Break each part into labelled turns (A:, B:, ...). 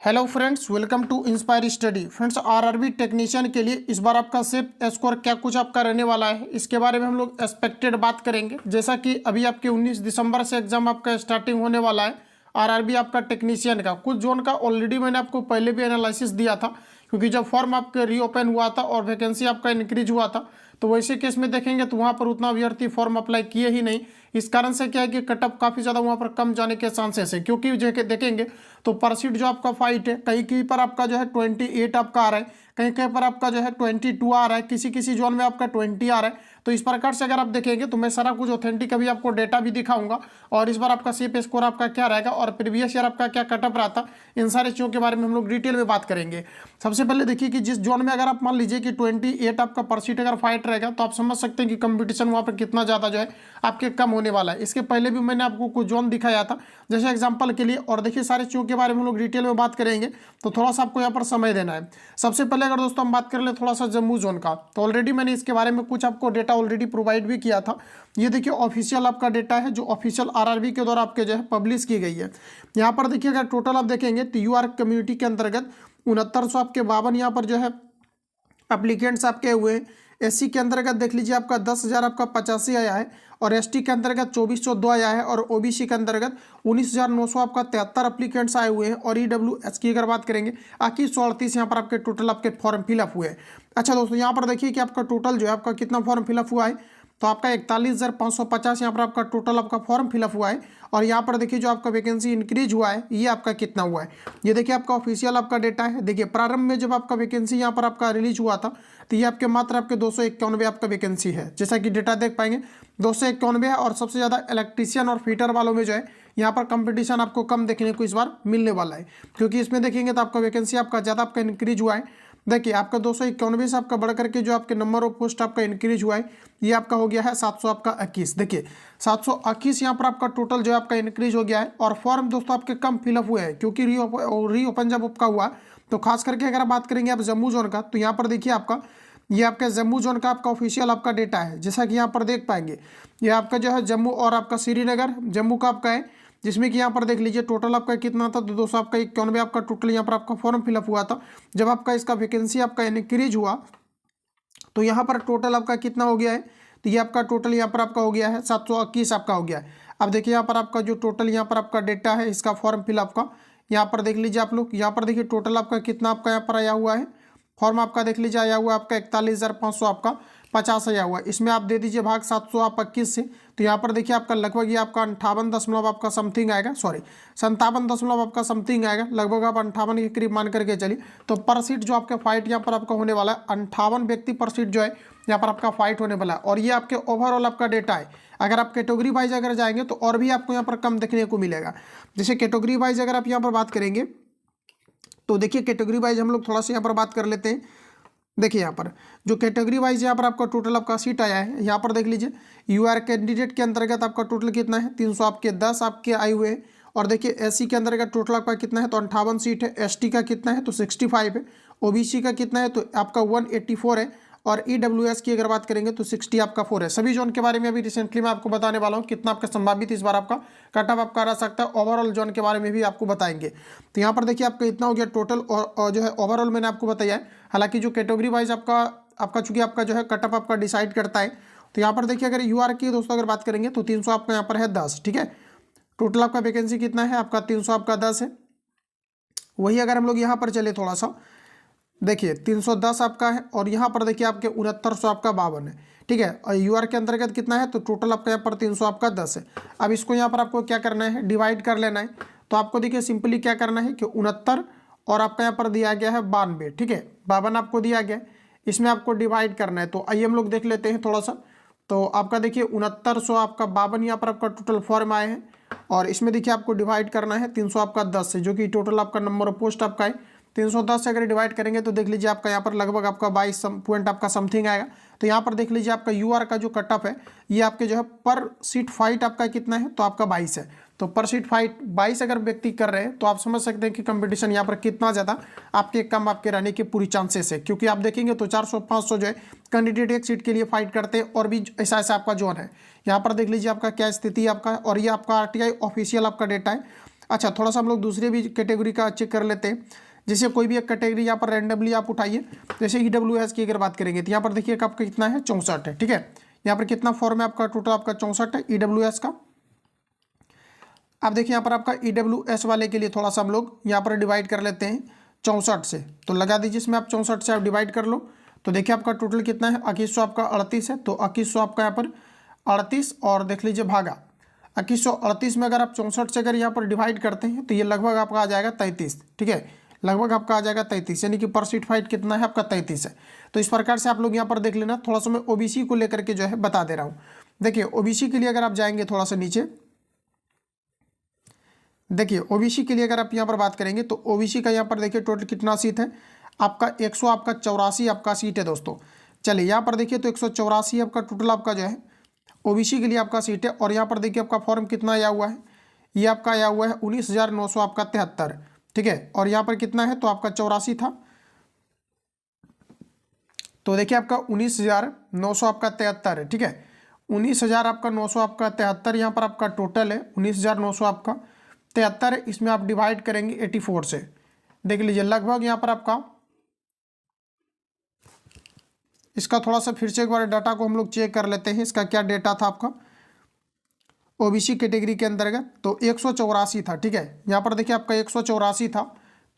A: Hello friends, welcome to Inspire Study. Friends, RRB technician के लिए इस बार आपका सेफ स्कोर क्या कुछ आपका रहने वाला है, इसके बारे में हम लोग एक्सपेक्टेड बात करेंगे। जैसा कि अभी आपके 19 दिसंबर से एग्जाम आपका स्टार्टिंग होने वाला है आरआरबी आपका टेक्नीशियन का। कुछ जोन का ऑलरेडी मैंने आपको पहले भी एनालिसिस दिया था, क्योंकि जब फॉर्म आपका रीओपन हुआ था और वैकेंसी आपका इंक्रीज हुआ था, तो वैसे केस में देखेंगे तो वहाँ पर उतना अभ्यर्थी फॉर्म अप्लाई किए ही नहीं। इस कारण से क्या है कि कटअप काफ़ी ज़्यादा वहाँ पर कम जाने के चांसेस है, क्योंकि जो देखेंगे तो पर सीट जो आपका फाइट है, कहीं कहीं पर आपका जो है 28 आपका आ रहा है, कहीं कहीं पर आपका जो है 22 आ रहा है, किसी किसी जोन में आपका 20 आ रहा है। तो इस प्रकार से अगर आप देखेंगे तो मैं सारा कुछ ऑथेंटिक अभी आपको डेटा भी दिखाऊंगा, और इस बार आपका सीप स्कोर आपका क्या रहेगा और प्रीवियस ईयर आपका क्या कटअप रहा था, इन सारी चीज़ों के बारे में हम लोग डिटेल में बात करेंगे। सबसे पहले देखिए कि जिस जोन में अगर आप मान लीजिए कि 28 आपका पर सीट अगर फाइट रहेगा, तो आप समझ सकते हैं कि कंपटीशन वहाँ पर कितना ज़्यादा जो है आपके कम होने वाला है। इसके पहले भी मैंने आपको कुछ जोन दिखाया था जैसे एग्जांपल के लिए, और देखिए सारी चीज़ों के बारे में हम लोग डिटेल में बात करेंगे, तो थोड़ा सा आपको यहाँ पर समय देना है। सबसे पहले अगर दोस्तों हम बात कर ले थोड़ा सा जम्मू जोन का, तो ऑलरेडी मैंने इसके बारे में कुछ आपको डेटा ऑलरेडी प्रोवाइड भी किया था। ये देखिए ऑफिशियल आपका डेटा है, जो ऑफिशियल आरआरबी के द्वारा आपके जो है पब्लिश की गई है। यहाँ पर देखिए अगर टोटल आप देखेंगे तो यूआर कम्युनिटी के अंतर्गत 6952 आपके 52 यहाँ पर जो है अप्लीकेंट्स आपके हुए हैं। एससी के अंतर्गत देख लीजिए आपका 10,000 आपका 85 आया है, और एसटी के अंतर्गत 2402 आया है, और ओबीसी के अंतर्गत 19,900 आपका 73 अप्लीकेंट्स आए हुए हैं। और ईडब्ल्यूएस की अगर बात करेंगे 2138 यहाँ पर आपके टोटल आपके फॉर्म फिलअप हुए हैं। अच्छा दोस्तों, यहाँ पर देखिए कि आपका टोटल जो है आपका कितना फॉर्म फिलअप हुआ है, तो आपका 41,550 यहाँ पर आपका टोटल आपका फॉर्म फिलअप हुआ है। और यहाँ पर देखिए जो आपका वैकेंसी इंक्रीज हुआ है ये आपका कितना हुआ है, ये देखिए आपका ऑफिशियल आपका डेटा है। देखिए प्रारंभ में जब आपका वैकेंसी यहाँ पर आपका रिलीज हुआ था, तो ये आपके मात्र आपके 291 आपका वैकेंसी है, जैसा कि डेटा देख पाएंगे 291 है। और सबसे ज़्यादा इलेक्ट्रीशियन और फीटर वालों में जो है यहाँ पर कंपटीशन आपको कम देखने को इस बार मिलने वाला है, क्योंकि इसमें देखेंगे तो आपका वैकेंसी आपका ज़्यादा आपका इंक्रीज हुआ है। देखिए आपका 291 से आपका बढ़ करके जो आपके नंबर ऑफ पोस्ट आपका इंक्रीज हुआ है ये आपका हो गया है 700 आपका 21। देखिए 721 यहाँ पर आपका टोटल जो है आपका इंक्रीज हो गया है। और फॉर्म दोस्तों आपके कम फिलअप हुए हैं, क्योंकि रीओपन जब आपका हुआ, तो खास करके अगर बात करेंगे आप जम्मू जोन का, तो यहाँ पर देखिए आपका ये आपका जम्मू जोन का आपका ऑफिशियल आपका डेटा है, जैसा कि यहाँ पर देख पाएंगे। ये आपका जो है जम्मू और आपका श्रीनगर जम्मू का आपका है, जिसमें कि यहाँ पर देख लीजिए टोटल आपका कितना था, तो 200 आपका 91 आपका टोटल यहाँ पर आपका फॉर्म फिलअप हुआ था। जब आपका इसका वैकेंसी आपका इंक्रीज हुआ, तो यहाँ पर टोटल आपका कितना हो गया है, तो ये आपका टोटल यहाँ पर आपका हो गया है 721 आपका हो गया है। अब देखिए यहाँ पर आपका जो टोटल यहाँ पर आपका डेटा है इसका फॉर्म फिलअप का, यहाँ पर देख लीजिए आप लोग, यहाँ पर देखिए टोटल आपका कितना आपका यहाँ पर आया हुआ है फॉर्म, आपका देख लीजिए आया हुआ आपका 41,500 आपका 50 आया हुआ है। इसमें आप दे दीजिए भाग 700 आप 21 से, तो यहाँ पर देखिए आपका लगभग ये आपका 58 आपका समथिंग आएगा, सॉरी 57 आपका समथिंग आएगा, लगभग आप 58 के करीब मान करके चलिए। तो पर सीट जो आपका फाइट यहाँ पर आपका होने वाला है 58 व्यक्ति पर सीट जो है यहाँ पर आपका फाइट होने वाला है। और ये आपके ओवरऑल आपका डेटा है। अगर आप कैटेगरी वाइज अगर जाएंगे तो और भी आपको यहाँ पर कम देखने को मिलेगा। जैसे कैटेगरी वाइज अगर आप यहाँ पर बात करेंगे, तो देखिए कैटेगरी वाइज हम लोग थोड़ा सा यहाँ पर बात कर लेते हैं। देखिए यहाँ पर जो कैटेगरी वाइज यहाँ पर आपका टोटल आपका सीट आया है, यहाँ पर देख लीजिए यूआर कैंडिडेट के अंतर्गत आपका टोटल कितना है 300 आपके 10 आपके आए हुए हैं। और देखिए एससी के अंतर्गत टोटल आपका कितना है, तो 58 सीट है। एसटी का कितना है, तो 65 है। ओबीसी का कितना है, तो आपका 184 है। और ईडब्ल्यूएस की अगर बात करेंगे तो 60 आपका 4 है। सभी जोन के बारे में अभी रिसेंटली मैं आपको बताने वाला हूँ कितना आपका संभावित इस बार आपका कटअप आपका रह सकता है। ओवरऑल जोन के बारे में भी आपको बताएंगे। तो यहाँ पर देखिए आपका इतना हो गया टोटल, और जो है ओवरऑल मैंने आपको बताया है। हालांकि जो कैटेगरी वाइज आपका चूंकि आपका जो है कटअप आपका डिसाइड करता है, तो यहाँ पर देखिए अगर यूआर की दोस्तों अगर बात करेंगे तो 300 आपका यहाँ पर है 10, ठीक है। टोटल आपका वैकेंसी कितना है आपका 300 आपका 10 है। वही अगर हम लोग यहाँ पर चले थोड़ा सा, देखिए 310 आपका है, और यहाँ पर देखिए आपके 6900 आपका 52 है, ठीक है। और यूआर के अंतर्गत कितना है, तो टोटल आपका यहाँ पर 300 आपका 10 है। अब इसको यहाँ पर आपको क्या करना है, डिवाइड कर लेना है। तो आपको देखिए सिंपली क्या करना है कि 69 और आपका यहाँ पर दिया गया है 92, ठीक है, 52 आपको दिया गया है, इसमें आपको डिवाइड करना है। तो आइए हम लोग देख लेते हैं थोड़ा सा। तो आपका देखिए 6900 आपका 52 यहाँ पर आपका टोटल फॉर्म आए हैं, और इसमें देखिए आपको डिवाइड करना है 300 आपका 10 से, जो कि टोटल आपका नंबर ऑफ पोस्ट आपका है। 310 से अगर डिवाइड करेंगे तो देख लीजिए आपका यहाँ पर लगभग आपका 22 पॉइंट आपका समथिंग आएगा। तो यहाँ पर देख लीजिए आपका यूआर का जो कटअप है ये आपके जो है पर सीट फाइट आपका कितना है, तो आपका 22 है। तो पर सीट फाइट 22 अगर व्यक्ति कर रहे हैं, तो आप समझ सकते हैं कि कंपटीशन यहाँ पर कितना ज़्यादा आपके कम आपके रहने के पूरी चांसेस है। क्योंकि आप देखेंगे तो 400-500 जो है कैंडिडेट एक सीट के लिए फाइट करते हैं, और भी ऐसा ऐसा आपका जोन है। यहाँ पर देख लीजिए आपका क्या स्थिति आपका है, और ये आपका आरटीआई ऑफिशियल आपका डेटा है। अच्छा, थोड़ा सा हम लोग दूसरे भी कैटेगरी का चेक कर लेते हैं। जैसे कोई भी एक कैटेगरी यहाँ पर रैंडमली आप उठाइए। जैसे EWS की अगर बात करेंगे तो यहाँ पर देखिए आपका कितना है, 64 है। ठीक है, यहाँ पर कितना फॉर्म है आपका, टोटल आपका 64 है EWS का। अब देखिए यहाँ पर आपका EWS वाले के लिए थोड़ा सा हम लोग यहाँ पर डिवाइड कर लेते हैं 64 से। तो लगा दीजिए इसमें आप 64 से आप डिवाइड कर लो। तो देखिए आपका टोटल कितना है, 2100 आपका 38 है। तो 2100 आपका यहाँ पर 38 और देख लीजिए भागा 2138 में अगर आप 64 से अगर यहाँ पर डिवाइड करते हैं तो ये लगभग आपका आ जाएगा 33। ठीक है, लगभग आपका आ जाएगा 33, यानी कि पर सीट फाइट कितना है आपका 33 है। तो इस प्रकार से आप लोग यहाँ पर देख लेना। थोड़ा सा मैं OBC को लेकर के जो है बता दे रहा हूँ। देखिए OBC के लिए अगर आप जाएंगे थोड़ा सा नीचे, देखिए OBC के लिए अगर आप यहाँ पर बात करेंगे तो OBC का यहाँ पर देखिए टोटल कितना सीट है आपका, 100 आपका 84 आपका सीट है दोस्तों। चलिए यहाँ पर देखिए तो 184 आपका टोटल आपका जो है OBC के लिए आपका सीट है। और यहाँ पर देखिए आपका फॉर्म कितना आया हुआ है, ये आपका आया हुआ है 19,900 आपका 73। ठीक है, और यहाँ पर कितना है तो आपका 84 था। तो देखिए आपका 19,900 आपका 73 है। ठीक है, 19,000 आपका 900 आपका 73 यहाँ पर आपका टोटल है 19,900 आपका 73 है। इसमें आप डिवाइड करेंगे 84 से, देख लीजिए लगभग यहाँ पर आपका, इसका थोड़ा सा फिर से एक बार डाटा को हम लोग चेक कर लेते हैं। इसका क्या डेटा था आपका OBC कैटेगरी के अंतर्गत, तो 184 था। ठीक है, यहाँ पर देखिए आपका 184 था।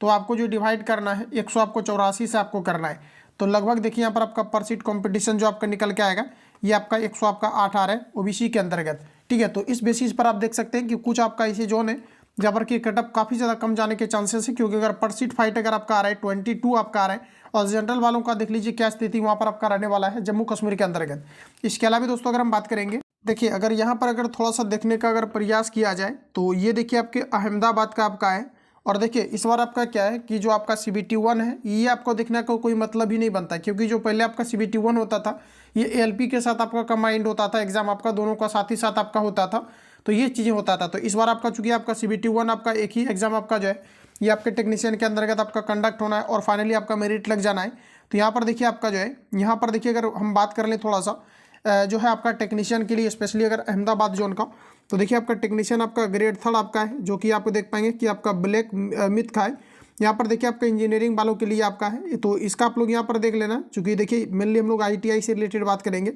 A: तो आपको जो डिवाइड करना है 100 आपको 84 से आपको करना है। तो लगभग देखिए यहाँ पर आपका पर सीट कॉम्पिटिशन जो आपका निकल के आएगा ये आपका 100 आपका 8 आ रहा है OBC के अंतर्गत। ठीक है, तो इस बेसिस पर आप देख सकते हैं कि कुछ आपका ऐसे जोन है जहाँ पर कि कटअप काफ़ी ज़्यादा कम जाने के चांसेस है, क्योंकि अगर पर सीट फाइट अगर आपका आ रहा है 22 आपका आ रहा है, और जनरल वालों का देख लीजिए क्या स्थिति वहाँ पर आपका रहने वाला है जम्मू कश्मीर के अंतर्गत। इसके अलावा दोस्तों अगर हम बात करेंगे, देखिए अगर यहाँ पर अगर थोड़ा सा देखने का अगर प्रयास किया जाए तो ये देखिए आपके अहमदाबाद का आपका है। और देखिए इस बार आपका क्या है कि जो आपका CBT1 है ये आपको देखने का कोई मतलब ही नहीं बनता, क्योंकि जो पहले आपका CBT1 होता था ये ALP के साथ आपका कंबाइंड होता था, एग्जाम आपका दोनों का साथ ही साथ आपका होता था। तो ये चीज़ें होता था। तो इस बार आपका चूंकि आपका CBT1 आपका एक ही एग्जाम आपका जो है ये आपके टेक्नीशियन के अंतर्गत आपका कंडक्ट होना है और फाइनली आपका मेरिट लग जाना है। तो यहाँ पर देखिए आपका जो है, यहाँ पर देखिए अगर हम बात कर लें थोड़ा सा जो है आपका टेक्नीशियन के लिए, स्पेशली अगर अहमदाबाद जोन का, तो देखिए आपका टेक्नीशियन आपका ग्रेड 3 आपका है, जो कि आपको देख पाएंगे कि आपका ब्लैक मिथ का है। यहाँ पर देखिए आपका इंजीनियरिंग वालों के लिए आपका है, तो इसका आप लोग यहाँ पर देख लेना, चूँकि देखिए मेनली हम लोग ITI से रिलेटेड बात करेंगे।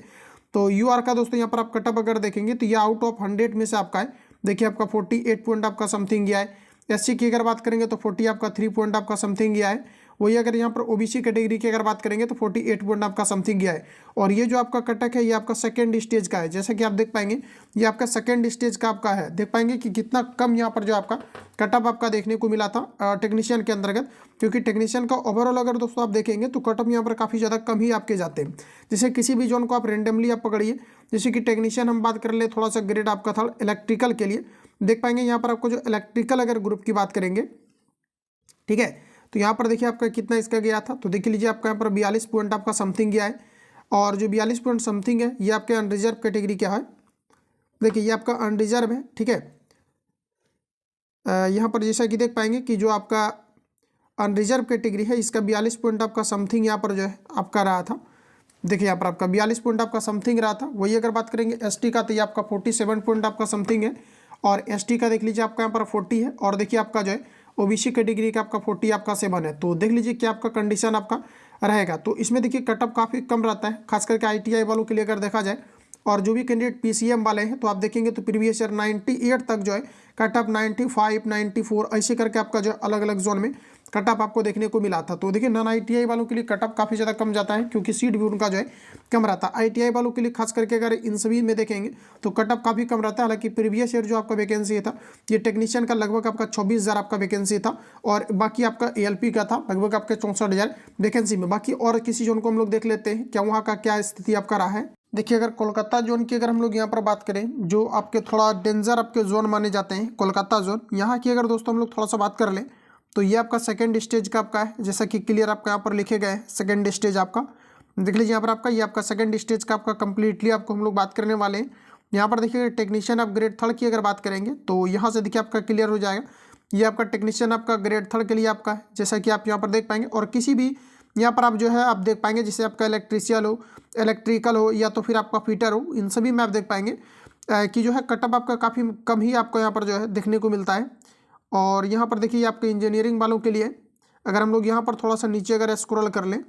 A: तो UR का दोस्तों यहाँ पर आप कटअप अगर देखेंगे तो ये आउट ऑफ 100 में से आपका है, देखिए आपका 48 पॉइंट आपका समथिंग गया है। SC की अगर बात करेंगे तो 40 आपका 3 पॉइंट आपका समथिंग गया है। वही अगर यहाँ पर OBC कैटेगरी की अगर बात करेंगे तो 48 पॉइंट आपका समथिंग गया है। और ये जो आपका कटक है ये आपका सेकंड स्टेज का है, जैसा कि आप देख पाएंगे ये आपका सेकंड स्टेज का आपका है। देख पाएंगे कि कितना कम यहाँ पर जो आपका कटअप आपका देखने को मिला था टेक्नीशियन के अंतर्गत, क्योंकि टेक्नीशियन का ओवरऑल अगर दोस्तों आप देखेंगे तो कटअप यहाँ पर काफ़ी ज़्यादा कम ही आपके जाते हैं। जैसे किसी भी जोन को आप रेंडमली आप पकड़िए, जैसे कि टेक्नीशियन हम बात कर ले थोड़ा सा ग्रेड आपका था इलेक्ट्रिकल के लिए, देख पाएंगे यहाँ पर आपको जो इलेक्ट्रिकल अगर ग्रुप की बात करेंगे, ठीक है, तो यहाँ पर देखिए आपका कितना इसका गया था, तो देख लीजिए आपका यहाँ पर 42 पॉइंट आपका समथिंग गया है। और जो 42 पॉइंट समथिंग है ये आपके अनरिजर्व कैटेगरी क्या है, देखिए ये आपका अनरिजर्व है। ठीक है, यहाँ पर जैसा कि देख पाएंगे कि जो आपका अनरिजर्व कैटेगरी है इसका 42 पॉइंट आपका समथिंग यहाँ पर जो है आपका रहा था। देखिए यहाँ पर आपका 42 पॉइंट आपका समथिंग रहा था। वही अगर बात करेंगे ST का तो ये आपका 47 पॉइंट आपका समथिंग है, और ST का देख लीजिए आपका यहाँ पर 40 है, और देखिए आपका जो है OBC कैटेगरी का आपका 40 आपका 7 है। तो देख लीजिए क्या आपका कंडीशन आपका रहेगा। तो इसमें देखिए कटअप काफ़ी कम रहता है, खास करके ITI वालों के लिए अगर देखा जाए। और जो भी कैंडिडेट PCM वाले हैं तो आप देखेंगे तो प्रीवियस ईयर 98 तक जो है कटअप 95 94 ऐसे करके आपका जो अलग अलग जोन में कटअप आपको देखने को मिला था। तो देखिए नॉन ITI वालों के लिए कटअप काफ़ी ज़्यादा कम जाता है, क्योंकि सीट भी उनका जो है कम रहता है। ITI वालों के लिए खास करके अगर इन सभी में देखेंगे तो कटअप काफ़ी कम रहता है। हालांकि प्रीवियस ईयर जो आपका वैकेंसी था ये टेक्नीशियन का लगभग आपका 26,000 आपका वैकेंसी था, और बाकी आपका ALP का था लगभग आपके 64,000 वैकेंसी में। बाकी और किसी जोन को हम लोग देख लेते हैं क्या वहाँ का क्या स्थिति आपका रहा है। देखिए अगर कोलकाता जोन की अगर हम लोग यहाँ पर बात करें, जो आपके थोड़ा डेंजर आपके जोन माने जाते हैं कोलकाता जोन, यहाँ की अगर दोस्तों हम लोग थोड़ा सा बात कर लें तो ये आपका सेकंड स्टेज का आपका है, जैसा कि क्लियर आपका यहाँ पर लिखे गए हैं सेकंड स्टेज आपका। देख लीजिए यहाँ पर आपका ये आपका सेकंड स्टेज का आपका कंप्लीटली आपको हम लोग बात करने वाले हैं। यहाँ पर देखिए टेक्नीशियन आप ग्रेड 3 की अगर बात करेंगे तो यहाँ से देखिए आपका क्लियर हो जाएगा। ये आपका टेक्नीशियन आपका ग्रेड 3 के लिए आपका है, जैसा कि आप यहाँ पर देख पाएंगे। और किसी भी यहाँ पर आप जो है आप देख पाएंगे जैसे आपका इलेक्ट्रिकल हो या तो फिर आपका फिटर हो, इन सभी में आप देख पाएंगे कि जो है कटअप आपका काफ़ी कम ही आपको यहाँ पर जो है देखने को मिलता है। और यहाँ पर देखिए आपके इंजीनियरिंग वालों के लिए अगर हम लोग यहाँ पर थोड़ा सा नीचे अगर स्क्रॉल कर लें,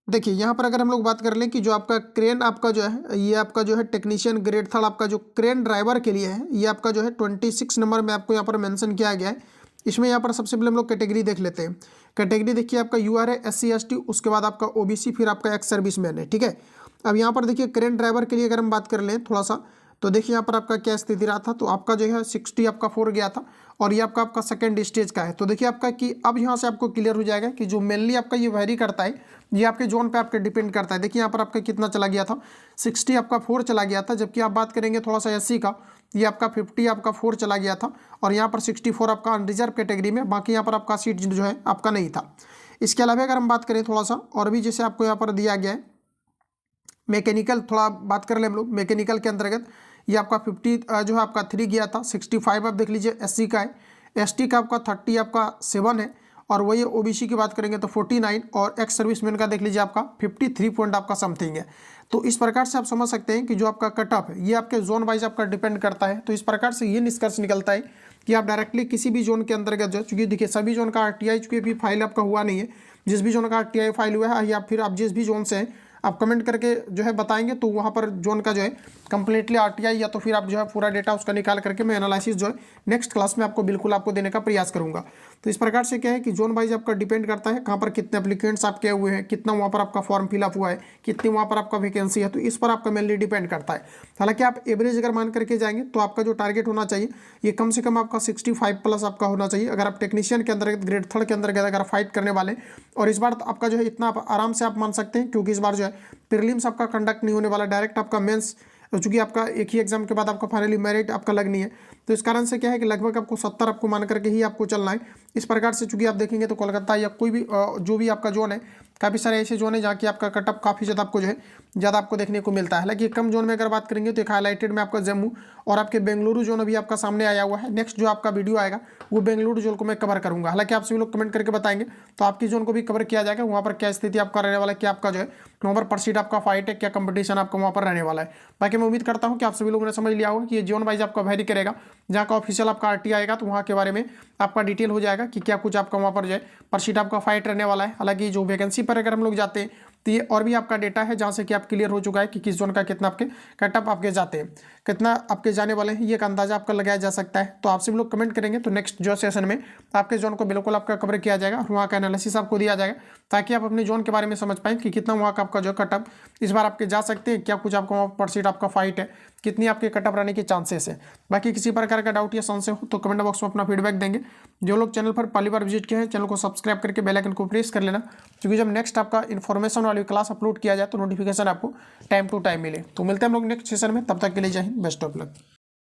A: देखिए यहाँ पर अगर हम लोग बात कर लें कि जो आपका क्रेन आपका जो है ये आपका जो है टेक्नीशियन ग्रेड थर्ड आपका जो क्रेन ड्राइवर के लिए है, ये आपका जो है 26 नंबर में आपको यहाँ पर मेंशन किया गया है। इसमें यहाँ पर सबसे पहले हम लोग कैटेगरी देख लेते हैं। कैटेगरी देखिए आपका यूआर है, SC ST, उसके बाद आपका OBC, फिर आपका एक्स सर्विसमैन है। ठीक है, अब यहाँ पर देखिए क्रेन ड्राइवर के लिए अगर हम बात कर लें थोड़ा सा, तो देखिए यहाँ पर आपका क्या स्थिति रहा था, तो आपका जो है 60 आपका 4 गया था और ये आपका सेकंड स्टेज का है। तो देखिए आपका कि अब यहाँ से आपको क्लियर हो जाएगा कि जो मेनली आपका ये वैरी करता है, ये आपके जोन पे आपके डिपेंड करता है। देखिए यहाँ पर आपका कितना चला गया था, 60 आपका 4 चला गया था, जबकि आप बात करेंगे थोड़ा सा SC का, ये आपका 50 आपका 4 चला गया था और यहाँ पर 64 आपका अनरिजर्व कैटेगरी में, बाकी यहाँ पर आपका सीट जो है आपका नहीं था। इसके अलावा अगर हम बात करें थोड़ा सा और भी, जैसे आपको यहाँ पर दिया गया है मैकेनिकल, थोड़ा बात कर ले हम लोग मैकेनिकल के अंतर्गत, ये आपका 50 जो है आपका 3 गया था, 65 आप देख लीजिए SC का है, ST का आपका 30 आपका 7 है और वही OBC की बात करेंगे तो 49 और एक्स सर्विसमैन का देख लीजिए आपका 53 पॉइंट आपका समथिंग है। तो इस प्रकार से आप समझ सकते हैं कि जो आपका कट ऑफ है ये आपके जोन वाइज आपका डिपेंड करता है। तो इस प्रकार से ये निष्कर्ष निकलता है कि आप डायरेक्टली किसी भी जोन के अंतर्गत जो, चूंकि देखिए सभी जोन का RTI चूंकि अभी फाइल आपका हुआ नहीं है, जिस भी जोन का RTI फाइल हुआ है या फिर आप जिस भी जोन से हैं आप कमेंट करके जो है बताएंगे, तो वहाँ पर जोन का जो है कंप्लीटली RTI या तो फिर आप जो है पूरा डेटा उसका निकाल करके मैं एनालिसिस जो है नेक्स्ट क्लास में आपको बिल्कुल आपको देने का प्रयास करूँगा। तो इस प्रकार से क्या है कि जोन वाइज आपका डिपेंड करता है कहाँ पर कितने एप्लीकेंट्स आपके हुए हैं, कितना वहाँ पर आपका फॉर्म फिलअप हुआ है, कितनी वहाँ पर आपका वैकेंसी है, तो इस पर आपका मेनली डिपेंड करता है। हालांकि आप एवरेज अगर मान करके जाएंगे तो आपका जो टारगेट होना चाहिए ये कम से कम आपका 65 प्लस आपका होना चाहिए, अगर आप टेक्नीशियन के अंतर्गत ग्रेड थर्ड के अंतर्गत अगर फाइट करने वाले। और इस बार आपका जो है इतना आराम से आप मान सकते हैं, क्योंकि इस बार जो है प्रीलिम्स आपका कंडक्ट नहीं होने वाला, डायरेक्ट आपका मेंस, चूंकि आपका एक ही एग्जाम के बाद आपका फाइनली मेरिट आपका लगनी है। तो इस कारण से क्या है कि लगभग आपको 70 आपको मान करके ही आपको चलना है। इस प्रकार से चूंकि आप देखेंगे तो कोलकाता या कोई भी जो भी आपका जोन है, काफ़ी सारे ऐसे जोन है जहाँ की आपका कटअप काफ़ी ज़्यादा आपको जो है ज़्यादा आपको देखने को मिलता है। हालांकि कम जोन में अगर बात करेंगे तो एक हाईलाइटेड में आपका जम्मू और आपके बेंगलुरु जोन अभी आपका सामने आया हुआ है। नेक्स्ट जो आपका वीडियो आएगा वो बेंगलुरु जोन को मैं कवर करूँगा। हालांकि आप सभी लोग कमेंट करके बताएंगे तो आपकी जोन को भी कवर किया जाएगा, वहाँ पर क्या स्थिति आपका रहने वाला है, क्या आपका जो है वहाँ पर परसीट आपका फाइट है, क्या कंपटीशन आपका वहाँ पर रहने वाला है। बाकी मैं उम्मीद करता हूँ कि आप सभी लोगों ने समझ लिया होगा कि ये जोन वाइज आपका वेरी करेगा, जहाँ का ऑफिशियल आपका RTI आएगा तो वहाँ के बारे में आपका डिटेल हो जाएगा कि क्या कुछ आपका वहाँ पर जो है परसीट आपका फाइट रहने वाला है। हालांकि जो वैकेंसी पर अगर हम लोग जाते हैं तो ये और भी आपका डेटा है जहाँ से कि आप क्लियर हो चुका है कि किस जोन का कितना आपके कटअप आपके जाते हैं, कितना आपके जाने वाले हैं, ये एक अंदाजा आपका लगाया जा सकता है। तो आप सभी लोग कमेंट करेंगे तो नेक्स्ट जो सेशन में आपके जोन को बिल्कुल आपका कवर किया जाएगा और वहाँ का एनालिसिस आपको दिया जाएगा, ताकि आप अपने जोन के बारे में समझ पाएँ कि कितना वहाँ का आपका जो कटअप इस बार आपके जा सकते हैं, क्या कुछ आपका वहाँ परसीट आपका फाइट है, कितनी आपके कटअप रहने के चांसेस है। बाकी किसी प्रकार का डाउट या संशय हो तो कमेंट बॉक्स में अपना फीडबैक देंगे। जो लोग चैनल पर पहली बार विजिट किए हैं चैनल को सब्सक्राइब करके बेल आइकन को प्रेस कर लेना, क्योंकि जब नेक्स्ट आपका इन्फॉर्मेशन वाली क्लास अपलोड किया जाए तो नोटिफिकेशन आपको टाइम टू टाइम मिले। तो मिलते हैं हम लोग नेक्स्ट सेशन में, तब तक के लिए जय हिंद, बेस्ट ऑफ लक।